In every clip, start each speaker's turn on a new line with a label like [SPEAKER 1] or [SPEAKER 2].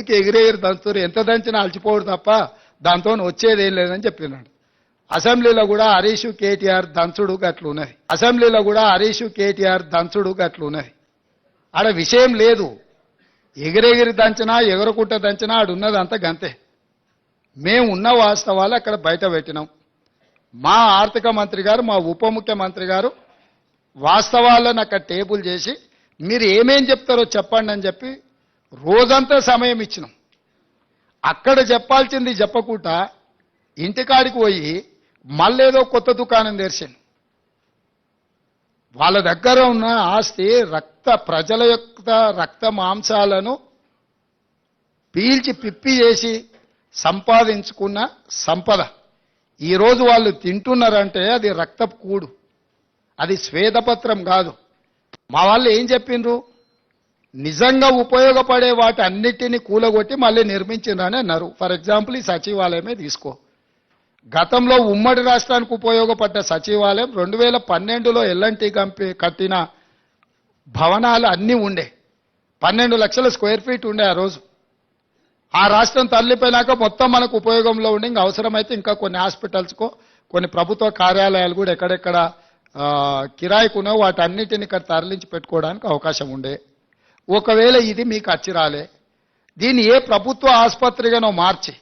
[SPEAKER 1] ఊరికి ఎగిరెగిరి దంచుతారు, ఎంత దంచినా అలచిపోడు తప్ప దాంతో వచ్చేదేం లేదని చెప్పినాడు. అసెంబ్లీలో కూడా హరీష్ కేటీఆర్ దంచుడు గట్లున్నది. అసెంబ్లీలో కూడా హరీష్ కేటీఆర్ దంచుడు గట్లున్నది. ఆడ విషయం లేదు, ఎగిరెగిరి దంచినా ఎగరకుట్ట దంచినా ఆడున్నది అంత గంతే. మేము ఉన్న వాస్తవాలు అక్కడ బయట పెట్టినాం. మా ఆర్థిక మంత్రి గారు, మా ఉప ముఖ్యమంత్రి గారు వాస్తవాలను అక్కడ టేబుల్ చేసి మీరు ఏమేం చెప్తారో చెప్పండి అని చెప్పి రోజంతా సమయం ఇచ్చినాం. అక్కడ చెప్పాల్సింది చెప్పకుండా ఇంటికాడికి పోయి మళ్ళేదో కొత్త దుకాణం తెరిచాను. వాళ్ళ దగ్గర ఉన్న ఆస్తి ప్రజల యొక్క రక్త మాంసాలను పీల్చి పిప్పి చేసి సంపాదించుకున్న సంపద ఈరోజు వాళ్ళు తింటున్నారంటే అది రక్తపు కూడు, అది శ్వేతపత్రం కాదు. మా వాళ్ళు ఏం చెప్పిండ్రు, నిజంగా ఉపయోగపడే వాటి అన్నిటినీ కూలగొట్టి మళ్ళీ నిర్మించిండ్రని అన్నారు. ఫర్ ఎగ్జాంపుల్ ఈ సచివాలయమే తీసుకో. గతంలో ఉమ్మడి రాష్ట్రానికి ఉపయోగపడ్డ సచివాలయం 2012లో ఎల్ఎన్టీ కంపెనీ కట్టిన భవనాలు అన్నీ ఉండే, 12 లక్షల స్క్వేర్ ఫీట్ ఉండే ఆ రోజు. ఆ రాష్ట్రం తరలిపోయినాక మొత్తం మనకు ఉపయోగంలో ఉండి ఇంకా అవసరమైతే ఇంకా కొన్ని హాస్పిటల్స్కో కొన్ని ప్రభుత్వ కార్యాలయాలు కూడా ఎక్కడెక్కడ కిరాయికునో వాటన్నిటిని ఇక్కడ తరలించి పెట్టుకోవడానికి అవకాశం ఉండే. ఒకవేళ ఇది మీకు అచ్చిరాలే, దీన్ని ఏ ప్రభుత్వ ఆసుపత్రిగానో మార్చి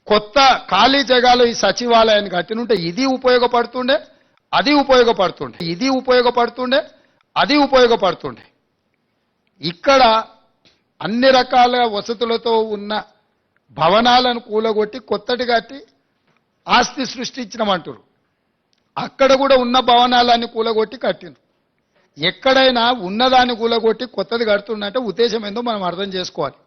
[SPEAKER 1] కొత్త ఖాళీ జగాలో ఈ సచివాలయాన్ని కట్టినుంటే ఇది ఉపయోగపడుతుండే, అది ఉపయోగపడుతుండే, ఇది ఉపయోగపడుతుండే, అది ఉపయోగపడుతుండే. ఇక్కడ అన్ని రకాల వసతులతో ఉన్న భవనాలను కూలగొట్టి కొత్తటి కట్టి ఆస్తి సృష్టించినమంటారు. అక్కడ కూడా ఉన్న భవనాలన్నీ కూలగొట్టి కట్టిండ్రు. ఎక్కడైనా ఉన్నదాన్ని కూలగొట్టి కొత్తది కడుతుందంటే ఉద్దేశం ఏందో మనం అర్థం చేసుకోవాలి.